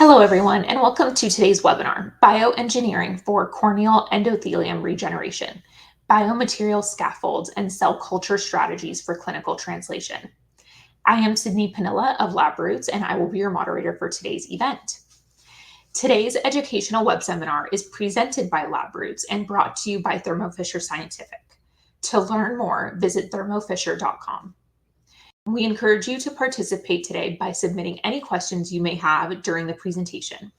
Hello, everyone, and welcome to today's webinar, Bioengineering for Corneal Endothelium Regeneration, Biomaterial Scaffolds and Cell Culture Strategies for Clinical Translation. I am Sydney Panilla of LabRoots, and I will be your moderator for today's event. Today's educational web seminar is presented by LabRoots and brought to you by Thermo Fisher Scientific. To learn more, visit thermofisher.com. We encourage you to participate today by submitting any questions you may have during the presentation.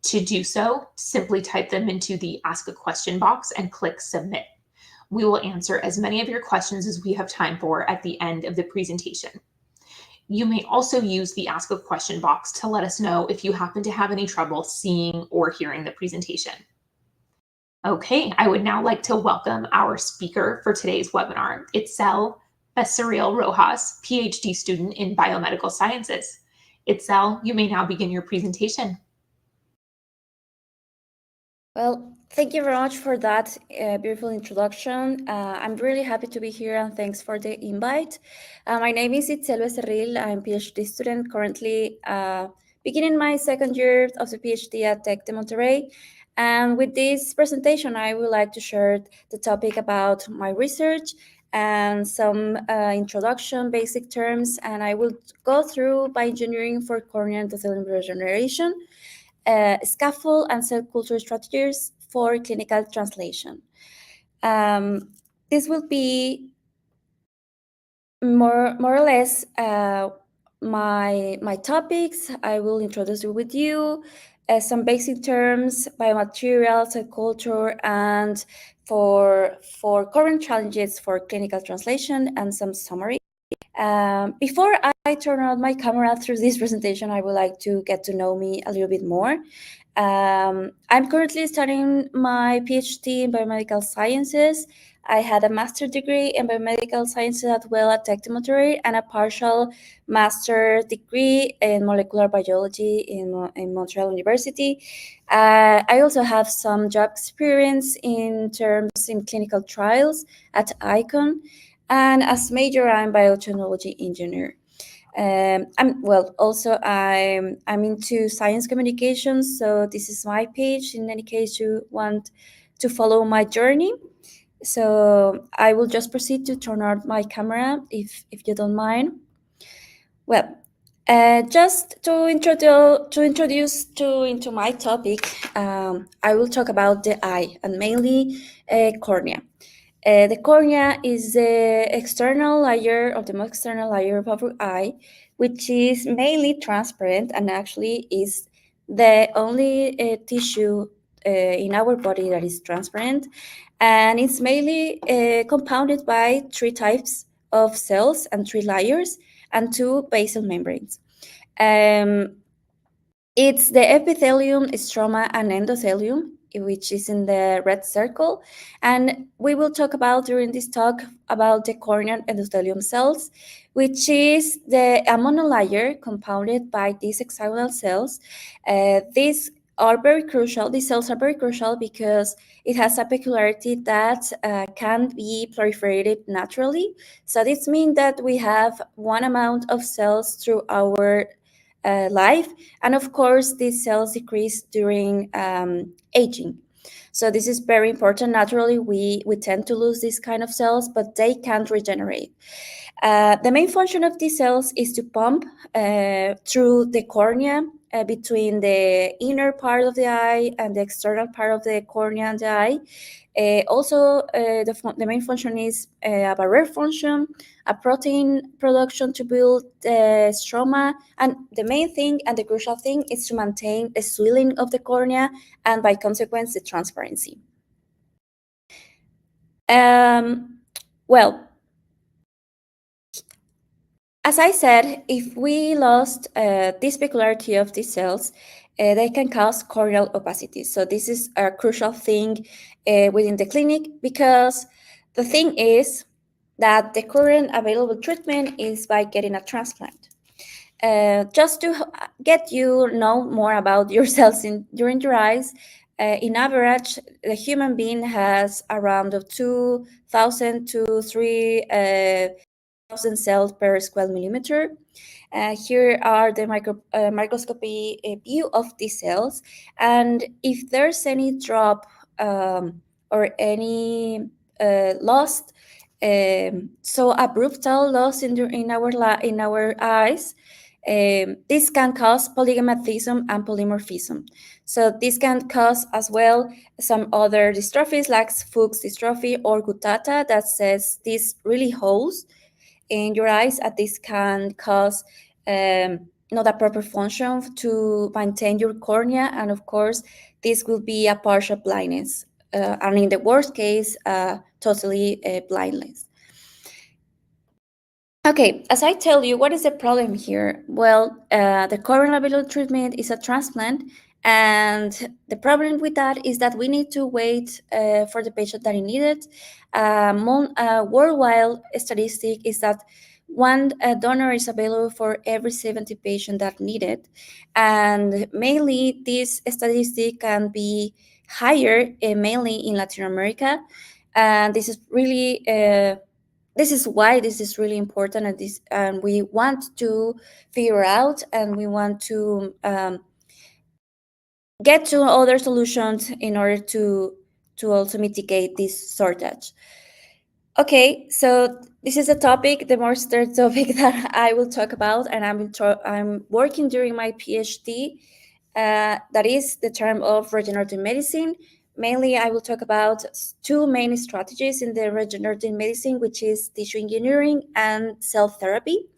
To do so, simply type them into the Ask a Question box and click Submit. We will answer as many of your questions as we have time for at the end of the presentation. You may also use the Ask a Question box to let us know if you happen to have any trouble seeing or hearing the presentation. Okay, I would now like to welcome our speaker for today's webinar, Itzel Becerril-Rojas, PhD student in Biomedical Sciences. Itzel, you may now begin your presentation. Well, thank you very much for that beautiful introduction. I'm really happy to be here and thanks for the invite. My name is Itzel Becerril. I'm a PhD student currently beginning my second year of the PhD at Tec de Monterrey. And with this presentation, I would like to share the topic about my research and some introduction, basic terms, and I will go through bioengineering for corneal endothelium regeneration, scaffold and cell culture strategies for clinical translation. This will be more or less my topics. I will introduce you with you some basic terms, biomaterial, cell culture, and for current challenges for clinical translation and some summary. Before I turn on my camera through this presentation, I would like to get to know me a little bit more. I'm currently studying my PhD in Biomedical Sciences. I had a master's degree in Biomedical Sciences as well at Tec de Monterrey and a partial master's degree in molecular biology in Montreal University. I also have some job experience in clinical trials at iGEM, and as major, I'm biotechnology engineer. I'm into science communications, so this is my page. In any case, you want to follow my journey. So I will just proceed to turn on my camera if you don't mind. Well, just to introduce into my topic, I will talk about the eye and mainly cornea. The cornea is the external layer of the most external layer of our eye, which is mainly transparent and actually is the only tissue in our body that is transparent. And it's mainly compounded by three types of cells and three layers and two basal membranes. It's the epithelium, stroma, and endothelium, which is in the red circle. And we will talk about during this talk about the corneal endothelium cells, which is the monolayer compounded by these hexagonal cells. These are very crucial. These cells are very crucial because it has a peculiarity that can be proliferated naturally. So this means that we have one amount of cells through our life, and of course these cells decrease during aging. So this is very important. Naturally, we tend to lose these kind of cells, but they can't regenerate. The main function of these cells is to pump through the cornea between the inner part of the eye and the external part of the cornea and the eye. The main function is a barrier function, a protein production to build the stroma, and the main thing and the crucial thing is to maintain the swelling of the cornea and by consequence the transparency. Well, as I said, if we lost this peculiarity of these cells, they can cause corneal opacities. So this is a crucial thing within the clinic, because the thing is that the current available treatment is by getting a transplant. Just to get you know more about your cells during your eyes, in average, the human being has around 2,000 to 3 cells per square millimeter. Here are the microscopy view of these cells, and if there's any drop or any lost, so abruptal loss in our eyes, this can cause polygamathism and polymorphism. So this can cause as well some other dystrophies like Fuchs dystrophy or Guttata that says these really holes in your eyes, and this can cause not a proper function to maintain your cornea, and of course this will be a partial blindness, and in the worst case totally blindness. Okay, as I tell you, what is the problem here? Well, the current available treatment is a transplant, and the problem with that is that we need to wait for the patient that is needed. Worldwide statistic is that one donor is available for every 70 patients that need it, and mainly this statistic can be higher, mainly in Latin America, and this is really this is why this is really important, and we want to figure out, and we want to get to other solutions in order to also mitigate this shortage. Okay, so this is a topic, the most third topic that I will talk about, and I'm working during my PhD. That is the term of regenerative medicine. Mainly, I will talk about two main strategies in the regenerative medicine, which is tissue engineering and cell therapy.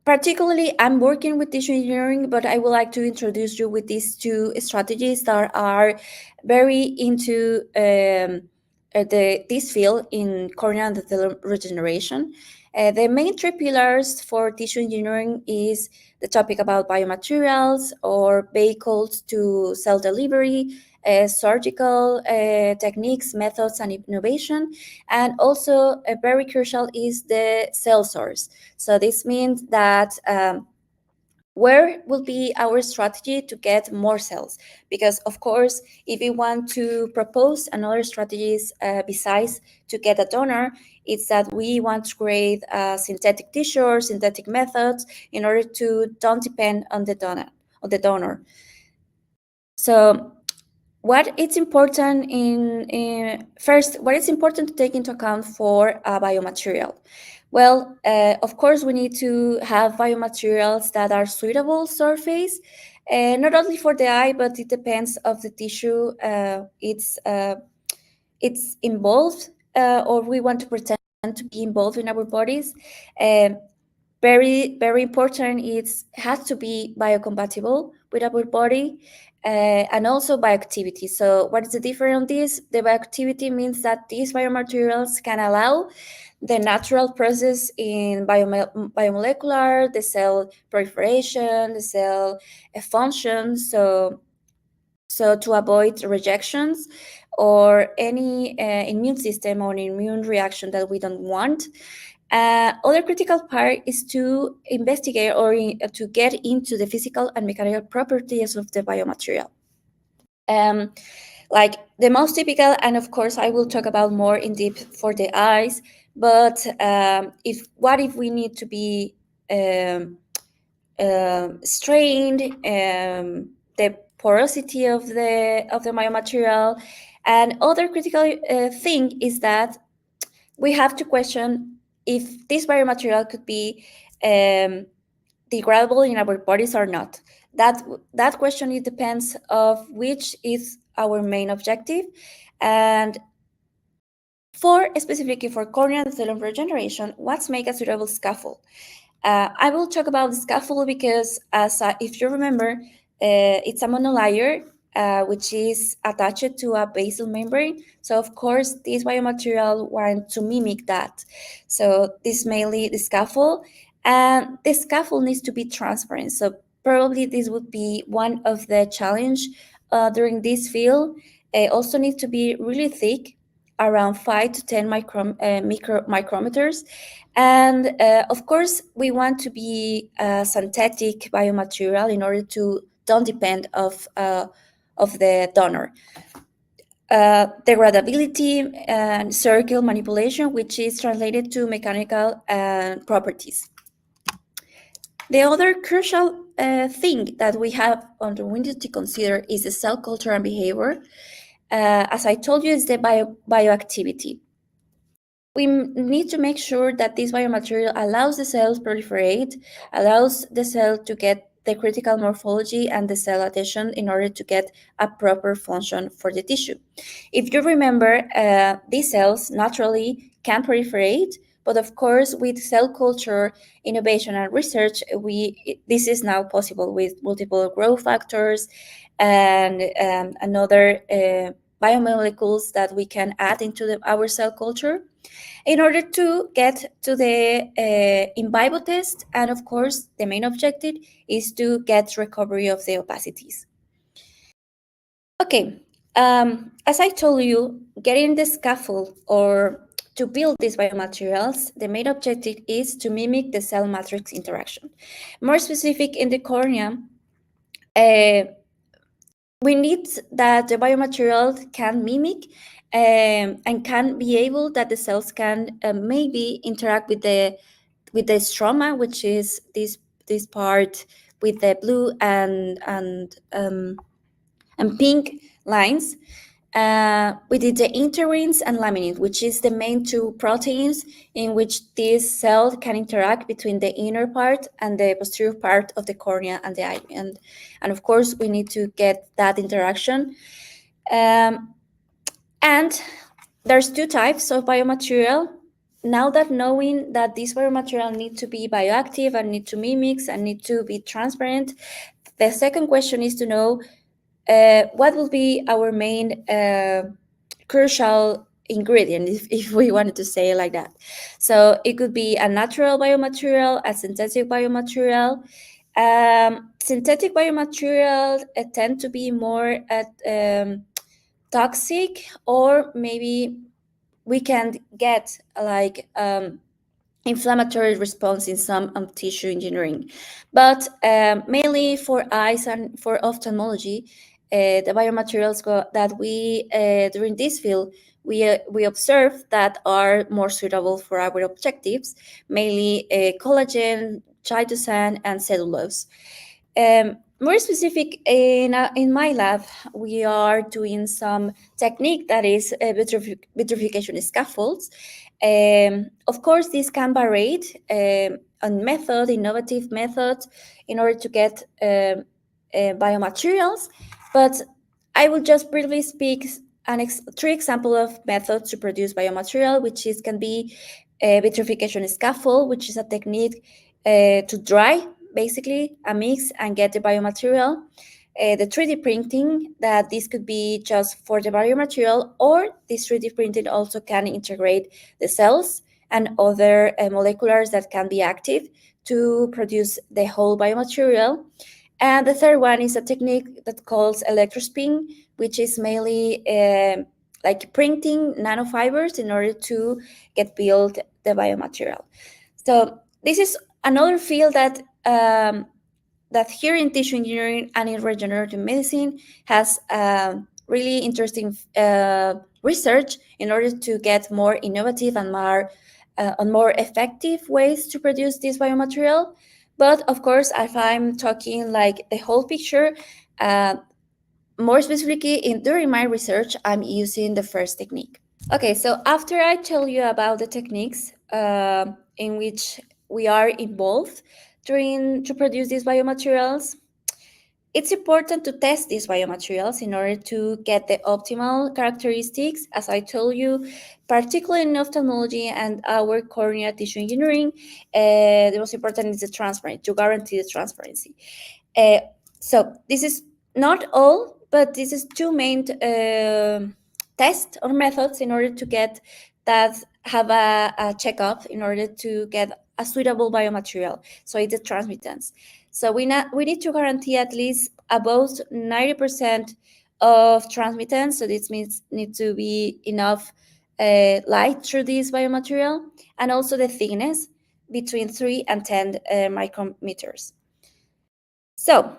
Particularly, I'm working with tissue engineering, but I would like to introduce you with these two strategies that are very into this field in corneal endothelium regeneration. The main three pillars for tissue engineering is the topic about biomaterials or vehicles to cell delivery, surgical techniques, methods, and innovation. And also, very crucial is the cell source. So this means that where will be our strategy to get more cells? Because of course, if we want to propose another strategies besides to get a donor, it's that we want to create synthetic tissue or synthetic methods in order to don't depend on the donor. So what it's important first, what is important to take into account for a biomaterial? Well, of course, we need to have biomaterials that are suitable surface, not only for the eye, but it depends of the tissue it's involved, or we want to pretend to be involved in our bodies. Very, very important, it has to be biocompatible with our body, and also bioactivity. So what is the difference on this? The bioactivity means that these biomaterials can allow the natural process in biomolecular, the cell proliferation, the cell function, so to avoid rejections or any immune system or immune reaction that we don't want. Other critical part is to investigate or to get into the physical and mechanical properties of the biomaterial. Like the most typical, and of course I will talk about more in depth for the eyes, but what if we need to be strained, the porosity of the biomaterial, and other critical thing is that we have to question if this biomaterial could be degradable in our bodies or not. That question, it depends of which is our main objective. And specifically for corneal endothelium regeneration, what's make a suitable scaffold? I will talk about the scaffold because, if you remember, it's a monolayer which is attached to a basal membrane. So of course, this biomaterial want to mimic that. So this mainly the scaffold, and the scaffold needs to be transparent. So probably this would be one of the challenge during this field. It also needs to be really thick, around 5 to 10 micrometers. And of course, we want to be a synthetic biomaterial in order to don't depend of the donor. degradability and circle manipulation, which is translated to mechanical properties. The other crucial thing that we need to consider is the cell culture and behavior. As I told you, is the bioactivity. We need to make sure that this biomaterial allows the cell to proliferate, allows the cell to get the critical morphology and the cell adhesion in order to get a proper function for the tissue. If you remember, these cells naturally can proliferate, but of course, with cell culture, innovation, and research, this is now possible with multiple growth factors and another biomolecules that we can add into our cell culture in order to get to the in vivo test. And of course, the main objective is to get recovery of the opacities. Okay, as I told you, getting the scaffold or to build these biomaterials, the main objective is to mimic the cell matrix interaction. More specific, in the cornea, we need that the biomaterial can mimic and can be able that the cells can maybe interact with the stroma, which is this part with the blue and pink lines. We did the interins and laminin, which is the main two proteins in which this cell can interact between the inner part and the posterior part of the cornea and the eye. And of course, we need to get that interaction. And there's two types of biomaterial. Now that knowing that this biomaterial need to be bioactive and need to mimic and need to be transparent, the second question is to know what will be our main crucial ingredient, if we wanted to say it like that. So it could be a natural biomaterial, a synthetic biomaterial. Synthetic biomaterials tend to be more toxic, or maybe we can get like inflammatory response in some tissue engineering. But mainly for eyes and for ophthalmology, the biomaterials that we during this field we observe that are more suitable for our objectives, mainly collagen, chitosan, and cellulose. More specific, in my lab, we are doing some technique that is vitrification scaffolds. Of course, this can vary on innovative methods in order to get biomaterials, but I will just briefly speak three examples of methods to produce biomaterial, which can be vitrification scaffold, which is a technique to dry basically a mix and get the biomaterial. The 3D printing, that this could be just for the biomaterial, or this 3D printing also can integrate the cells and other moleculars that can be active to produce the whole biomaterial. And the third one is a technique that calls electrospin, which is mainly like printing nanofibers in order to get built the biomaterial. So this is another field that here in tissue engineering and in regenerative medicine has really interesting research in order to get more innovative and more effective ways to produce this biomaterial. But of course, if I'm talking like the whole picture, more specifically during my research, I'm using the first technique. Okay, so after I tell you about the techniques in which we are involved to produce these biomaterials, it's important to test these biomaterials in order to get the optimal characteristics. As I told you, particularly in ophthalmology and our cornea tissue engineering, the most important is the transparency, to guarantee the transparency. So this is not all, but this is two main tests or methods in order to get that, have a checkup in order to get a suitable biomaterial. So it's the transmittance. So we need to guarantee at least about 90% of transmittance. So this means need to be enough light through this biomaterial, and also the thickness between 3 and 10 micrometers. So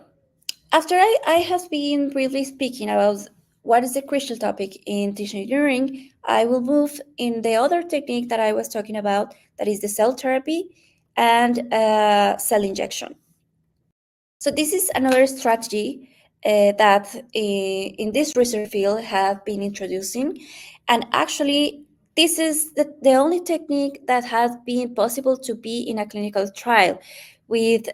after I have been briefly speaking about what is the crucial topic in tissue engineering, I will move in the other technique that I was talking about, that is the cell therapy and cell injection. So this is another strategy that in this research field have been introducing, and actually this is the only technique that has been possible to be in a clinical trial with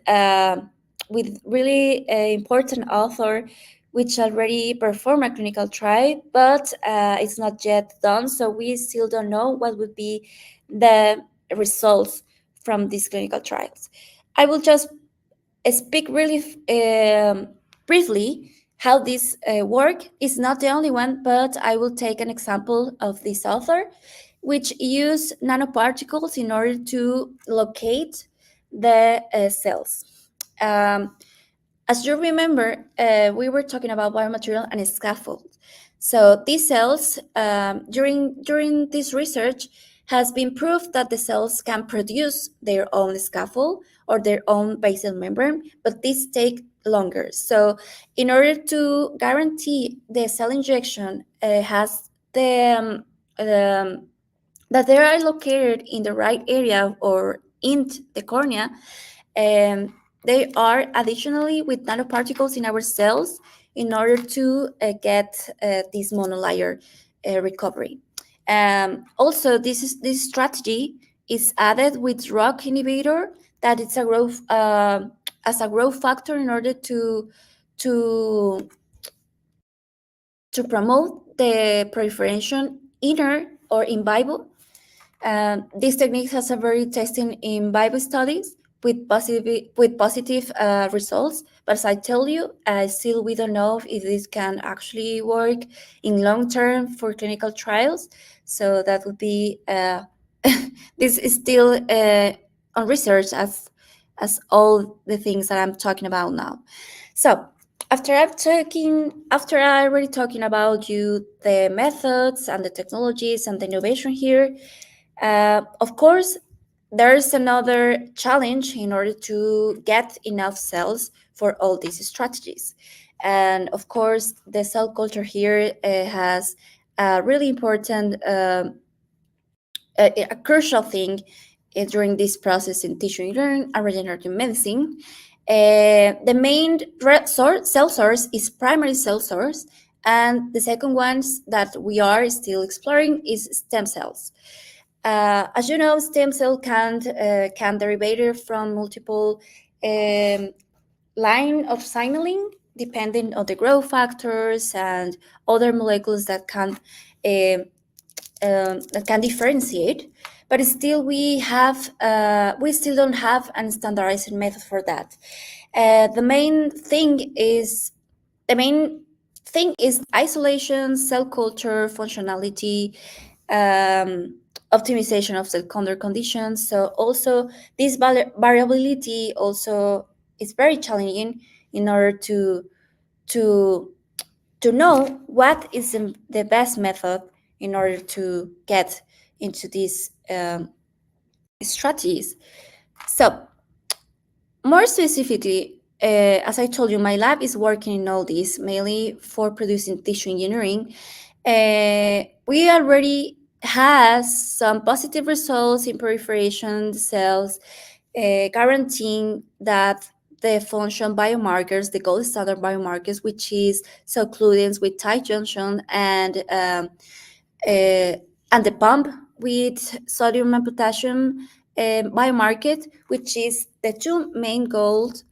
really important author which already performed a clinical trial, but it's not yet done. So we still don't know what would be the results from these clinical trials. I will just speak really briefly how this work is not the only one, but I will take an example of this author, which use nanoparticles in order to locate the cells. Um, as you remember, we were talking about biomaterial and scaffold. So these cells, during this research, has been proved that the cells can produce their own scaffold or their own basal membrane, but this take longer. So in order to guarantee the cell injection has the that they are located in the right area or in the cornea, they are additionally with nanoparticles in our cells in order to get this monolayer recovery. Also, this strategy is added with ROCK inhibitor, that it's a growth as a growth factor in order to to promote the proliferation inner or in vivo. This technique has a very testing in vivo studies with positive results. But as I tell you, still we don't know if this can actually work in long term for clinical trials. So that would be this is still on research as all the things that I'm talking about now. So after I already talking about you the methods and the technologies and the innovation here, of course, there's another challenge in order to get enough cells for all these strategies. And of course, the cell culture here has a really important, a crucial thing during this process in tissue engineering and regenerative medicine. The main cell source is primary cell source, and the second ones that we are still exploring is stem cells. As you know, stem cell can derive from multiple um, line of signaling, depending on the growth factors and other molecules that can differentiate. But still, we still don't have a standardized method for that. The main thing is isolation, cell culture, functionality, optimization of cell culture conditions. So also this variability also is very challenging in order to to know what is the best method in order to get into these strategies. So more specifically, as I told you, my lab is working in all this, mainly for producing tissue engineering. We already has some positive results in proliferation cells, guaranteeing that the function biomarkers, the gold standard biomarkers, which is cell-cludins with tight junction and the pump with sodium and potassium biomarker, which is the two main gold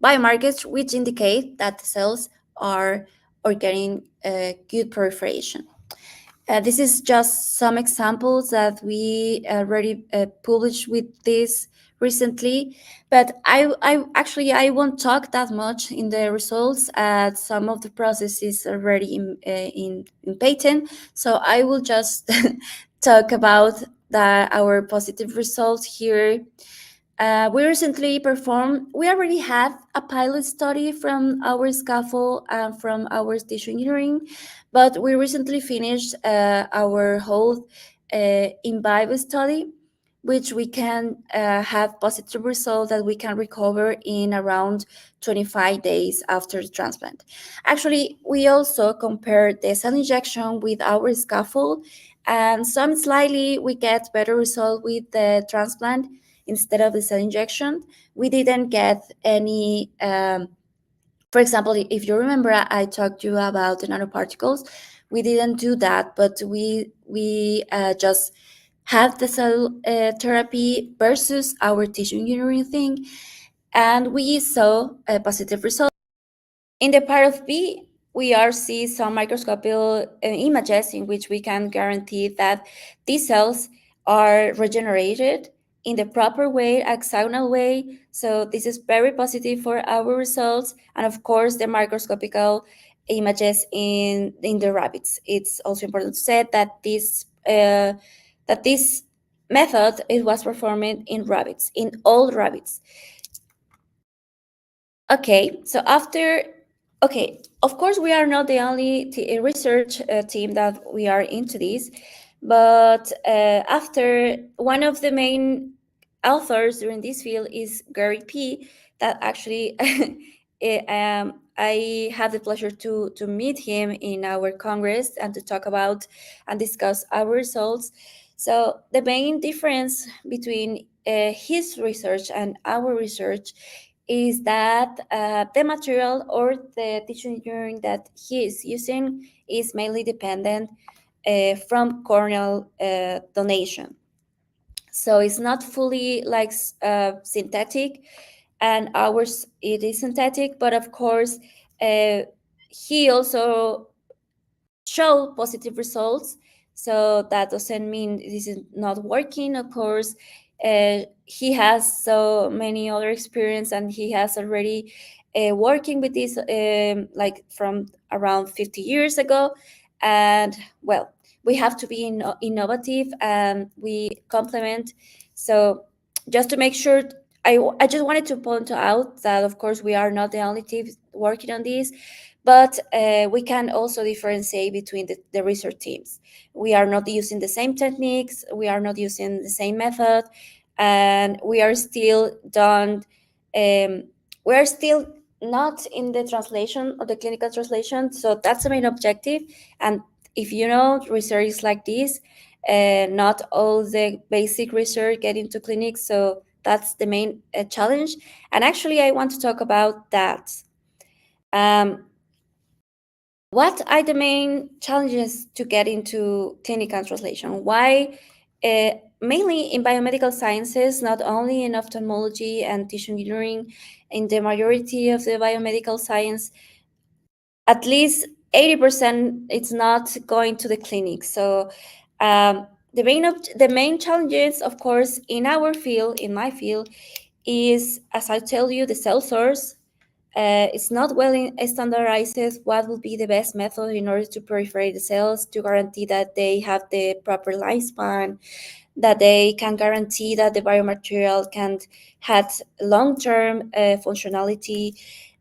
biomarkers which indicate that the cells are getting good proliferation. This is just some examples that we already published with this recently, but I won't talk that much in the results, as some of the processes already in patent. So I will just talk about our positive results here. We already have a pilot study from our scaffold and from our tissue engineering, but we recently finished our whole in vivo study. which we can have positive results that we can recover in around 25 days after the transplant. Actually, we also compared the cell injection with our scaffold, and some slightly we get better result with the transplant instead of the cell injection. We didn't get any for example, if you remember, I talked to you about the nanoparticles. We didn't do that, but we just had the cell therapy versus our tissue engineering thing, and we saw a positive result. In the part of B, we are see some microscopic images in which we can guarantee that these cells are regenerated in the proper way, hexagonal way. So this is very positive for our results. And of course, the microscopic images in the rabbits. It's also important to say that this method it was performed in rabbits, in all rabbits. Okay, so after, okay, of course, we are not the only research team that we are into this, but after one of the main authors during this field is Gary P. That actually I had the pleasure to meet him in our Congress and to talk about and discuss our results. So the main difference between his research and our research is that the material or the tissue engineering that he is using is mainly dependent from corneal donation. So it's not fully like synthetic, and ours it is synthetic, but of course he also show positive results. So that doesn't mean this is not working. Of course, he has so many other experience, and he has already working with this like from around 50 years ago. And well, we have to be innovative, and we complement. So just to make sure, I just wanted to point out that of course we are not the only team working on this, but we can also differentiate between the research teams. We are not using the same techniques, we are not using the same method, and we are still done. We are still not in the translation or the clinical translation, so that's the main objective. And if you know, research is like this. Not all the basic research get into clinics, so that's the main challenge. And actually, I want to talk about that. Um, what are the main challenges to get into clinical translation? Why, mainly in biomedical sciences, not only in ophthalmology and tissue engineering, in the majority of the biomedical science, at least 80% it's not going to the clinic. So the main challenges, of course, in our field, in my field, is, as I tell you, the cell source. It's not well standardized what will be the best method in order to proliferate the cells to guarantee that they have the proper lifespan, that they can guarantee that the biomaterial can have long-term functionality.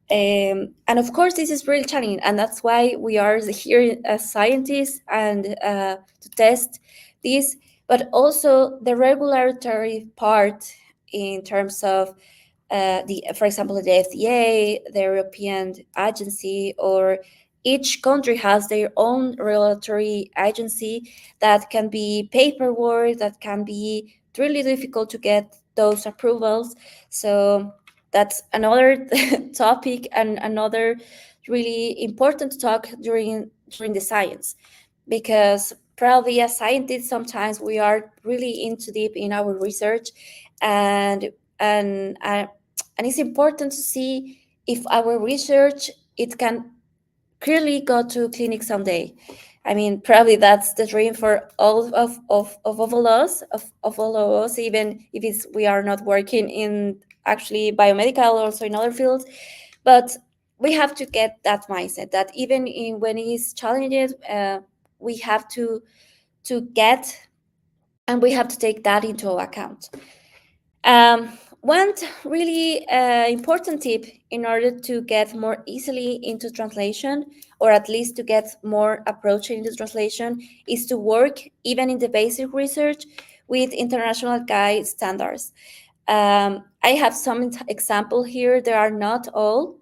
And of course, this is really challenging, and that's why we are here as scientists and to test this, but also the regulatory part in terms of for example, the FDA, the European agency, or each country has their own regulatory agency that can be paperwork, that can be really difficult to get those approvals. So that's another topic and another really important talk during the science, because probably as scientists sometimes we are really into deep in our research, and and uh, and it's important to see if our research it can clearly go to clinic someday. I mean, probably that's the dream for all of us, of all of us, even if it's we are not working in actually biomedical, also in other fields. But we have to get that mindset that even in when it's challenges, we have to get, and we have to take that into account. One really important tip in order to get more easily into translation, or at least to get more approach into translation, is to work even in the basic research with international guide standards. I have some example here. There are not all.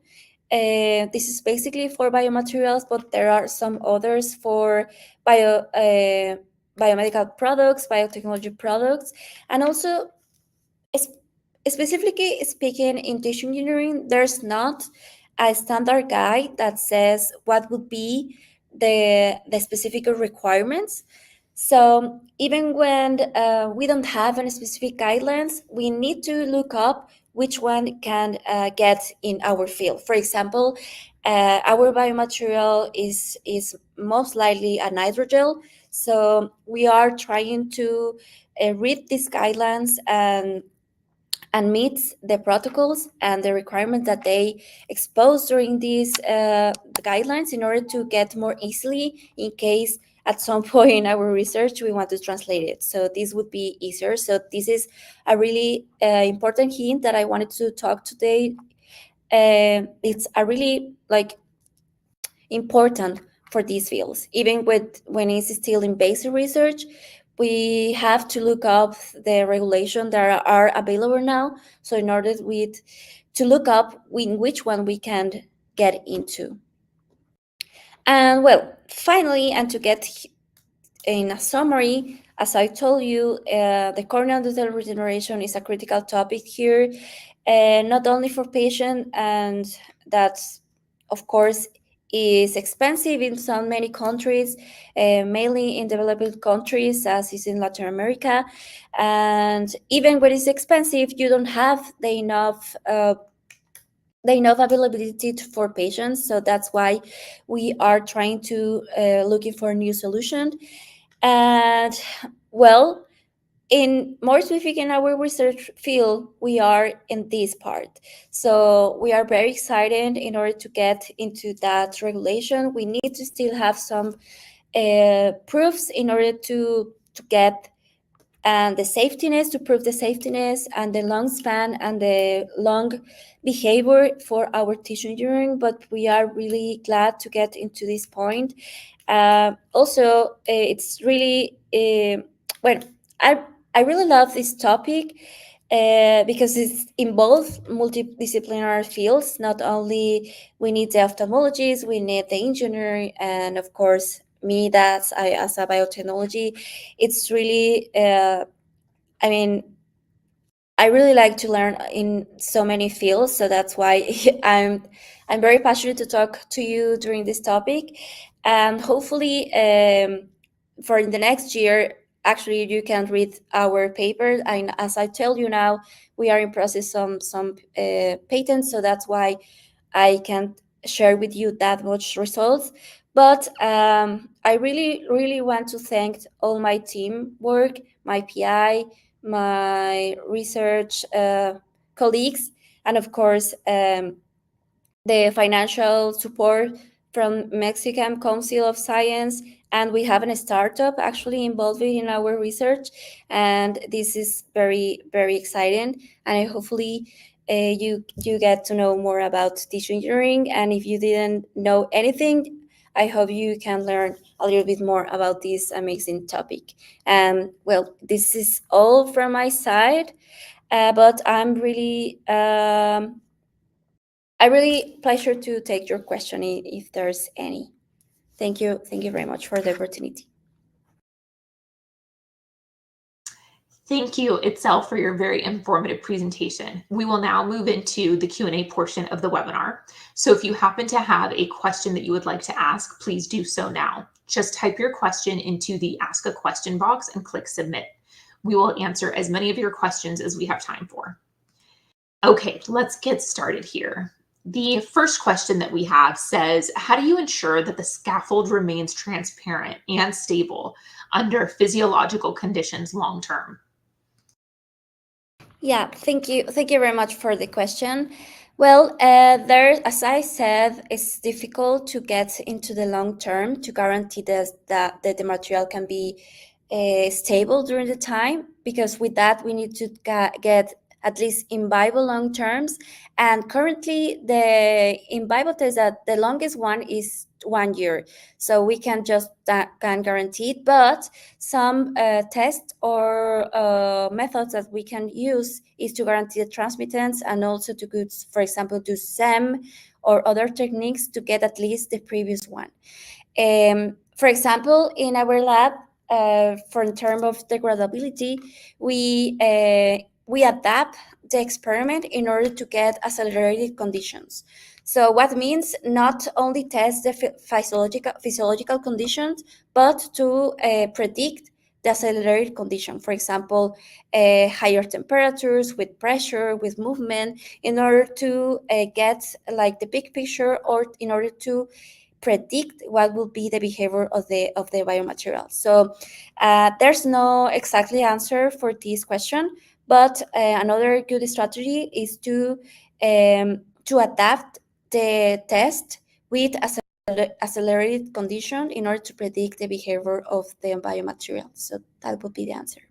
This is basically for biomaterials, but there are some others for biomedical products, biotechnology products, and also specifically speaking in tissue engineering, there's not a standard guide that says what would be the specific requirements. So even when we don't have any specific guidelines, we need to look up which one can get in our field. For example, our biomaterial is most likely a hydrogel, so we are trying to read these guidelines and meets the protocols and the requirements that they expose during these guidelines in order to get more easily in case at some point in our research we want to translate it. So this would be easier. So this is a really important hint that I wanted to talk today. It's a really important for these fields. Even when it's still in basic research, we have to look up the regulation that are available now. So in order to look up in which one we can get into. And well, finally, and to get in a summary, as I told you, the corneal endothelial regeneration is a critical topic here, not only for patients, and that's, of course, is expensive in so many countries, mainly in developed countries, as is in Latin America. And even when it's expensive, you don't have the enough availability for patients. So that's why we are trying to looking for a new solution. And well, in more specific in our research field, we are in this part. So we are very excited in order to get into that regulation. We need to still have some proofs in order to get and the safetiness, to prove the safetiness and the long span and the long behavior for our tissue engineering. But we are really glad to get into this point. Also, it's really well. I I really love this topic because it's involves multidisciplinary fields. Not only we need the ophthalmologists, we need the engineer, and of course me. That's I as a biotechnology. It's really. I mean, I really like to learn in so many fields, so that's why I'm very passionate to talk to you during this topic, and hopefully, for the next year, actually, you can read our paper. And as I tell you now, we are in process some patents, so that's why I can't share with you that much results. But I really want to thank all my teamwork, my PI, my research colleagues, and of course the financial support from Mexican Council of Science. And we have a startup actually involved in our research, and this is very exciting. And hopefully you get to know more about tissue engineering. And if you didn't know anything, I hope you can learn a little bit more about this amazing topic. And well, this is all from my side, but I really pleasure to take your question if there's any. Thank you very much for the opportunity. Thank you, Itzel, for your very informative presentation. We will now move into the Q&A portion of the webinar. So if you happen to have a question that you would like to ask, please do so now. Just type your question into the Ask a Question box and click Submit. We will answer as many of your questions as we have time for. Okay, let's get started here. The first question that we have says, how do you ensure that the scaffold remains transparent and stable under physiological conditions long term? Yeah, thank you. Thank you very much for the question. Well, there, as I said, it's difficult to get into the long term to guarantee that the material can be stable during the time, because with that we need to get at least in vivo long terms. And currently, the in vivo test that the longest one is 1 year, so we can just can guarantee it. But some tests or methods that we can use is to guarantee the transmittance, and also to go, for example, do SEM or other techniques to get at least the previous one. For example, in our lab, for in terms of degradability, we adapt the experiment in order to get accelerated conditions. So what means not only test the physiological conditions, but to predict the accelerated condition. For example, higher temperatures with pressure, with movement, in order to get like the big picture, or in order to predict what will be the behavior of the biomaterial. So there's no exactly answer for this question, but another good strategy is to adapt the test with accelerated condition in order to predict the behavior of the biomaterial. So that would be the answer.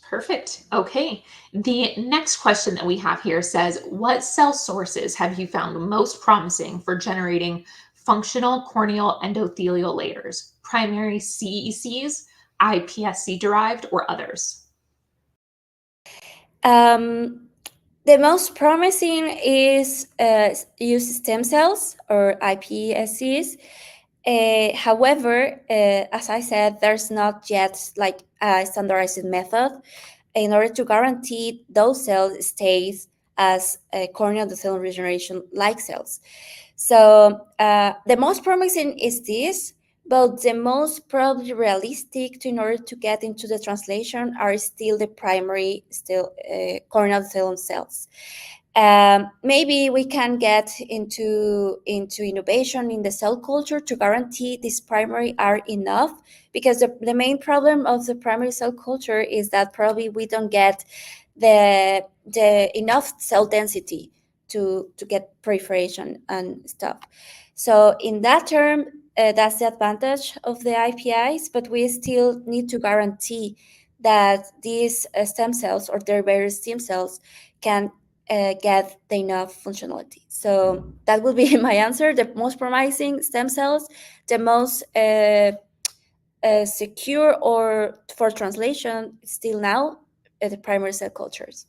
Perfect. Okay. The next question that we have here says, what cell sources have you found most promising for generating functional corneal endothelial layers? Primary CECs, iPSC derived, or others? The most promising is use stem cells or iPSCs. However, as I said, there's not yet like a standardized method in order to guarantee those cells stays as corneal endothelial regeneration like cells. So the most promising is this, but the most probably realistic to in order to get into the translation are still the primary, still corneal endothelium cells. Maybe we can get into innovation in the cell culture to guarantee this primary are enough, because the main problem of the primary cell culture is that probably we don't get the enough cell density to get proliferation and stuff. So in that term, that's the advantage of the IPIs, but we still need to guarantee that these stem cells or their various stem cells can get the enough functionality. So that would be my answer. The most promising stem cells, the most secure or for translation still now, the primary cell cultures.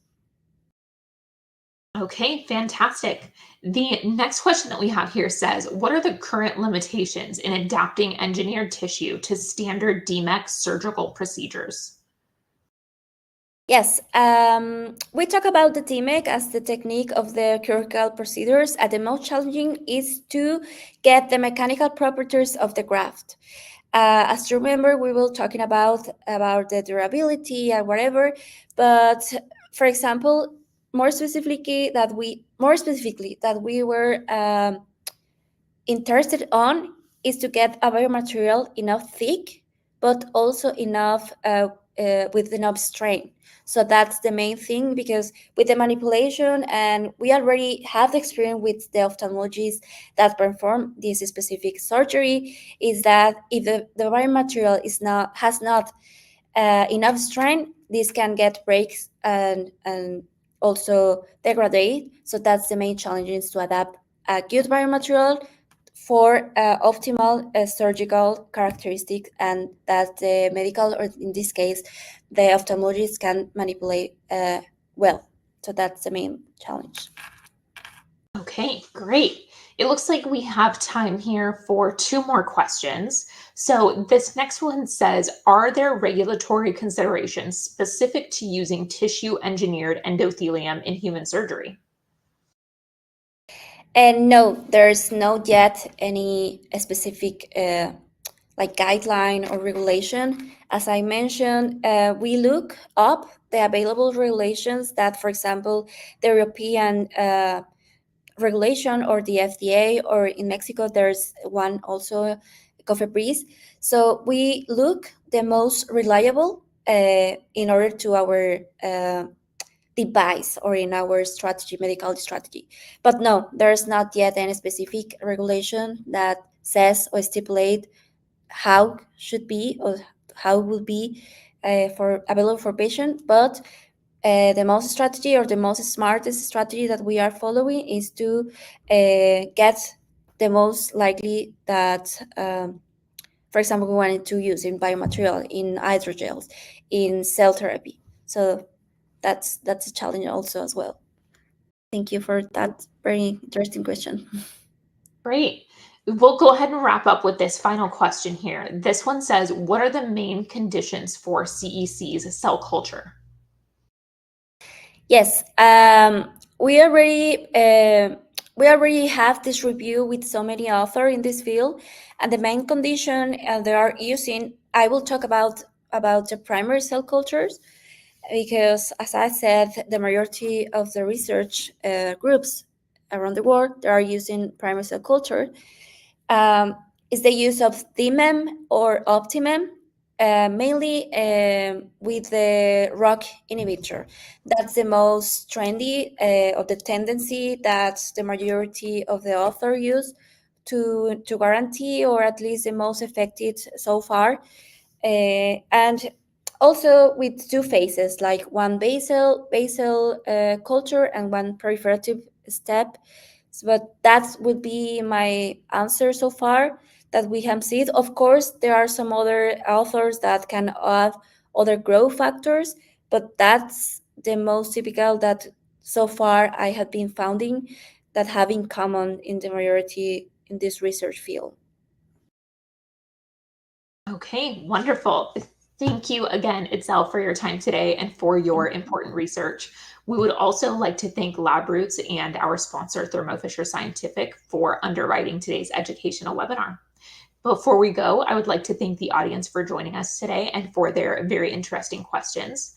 Okay, fantastic. The next question that we have here says, what are the current limitations in adapting engineered tissue to standard DMEX surgical procedures? Yes, we talk about the TMEC as the technique of the chirurgical procedures, and the most challenging is to get the mechanical properties of the graft. As you remember, we were talking about the durability and whatever, but for example, more specifically that we were interested on is to get a biomaterial enough thick, but also enough with enough strain. So that's the main thing, because with the manipulation, and we already have the experience with the ophthalmologists that perform this specific surgery, is that if the biomaterial has not enough strain, this can get breaks and also degrade. So that's the main challenge, is to adapt a good biomaterial for optimal surgical characteristics, and that the medical, or in this case, the ophthalmologist can manipulate well. So that's the main challenge. Okay, great. It looks like we have time here for two more questions. So this next one says, are there regulatory considerations specific to using tissue engineered endothelium in human surgery? And no, there's not yet any specific like guideline or regulation. As I mentioned, we look up the available regulations that, for example, the European regulation or the FDA, or in Mexico, there's one also, COFEPRIS. So we look the most reliable in order to our device or in our strategy, medical strategy. But no, there's not yet any specific regulation that says or stipulate how should be or how will be for available for patient. But the most strategy or the most smartest strategy that we are following is to get the most likely that, for example, we wanted to use in biomaterial, in hydrogels, in cell therapy. So that's a challenge also as well. Thank you for that very interesting question. Great. We'll go ahead and wrap up with this final question here. This one says, what are the main conditions for CEC's cell culture? Yes, we already have this review with so many authors in this field, and the main condition they are using. I will talk about the primary cell cultures because, as I said, the majority of the research groups around the world they are using primary cell culture. um, is the use of TMEM or Optimem, mainly with the ROC inhibitor. That's the most trendy of the tendency that the majority of the author use to guarantee or at least the most effective so far. And also with two phases, like one basal culture and one proliferative step. But that would be my answer so far that we have seen. Of course, there are some other authors that can add other growth factors, but that's the most typical that so far I have been finding that have in common in the majority in this research field. Okay, wonderful. Thank you again, Itzel, for your time today and for your important research. We would also like to thank LabRoots and our sponsor, Thermo Fisher Scientific, for underwriting today's educational webinar. Before we go, I would like to thank the audience for joining us today and for their very interesting questions.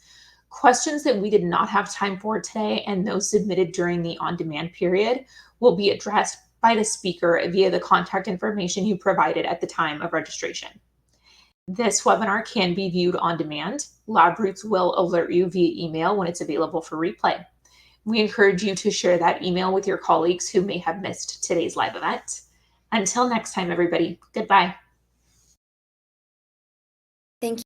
Questions that we did not have time for today and those submitted during the on-demand period will be addressed by the speaker via the contact information you provided at the time of registration. This webinar can be viewed on demand. LabRoots will alert you via email when it's available for replay. We encourage you to share that email with your colleagues who may have missed today's live event. Until next time, everybody, goodbye. Thank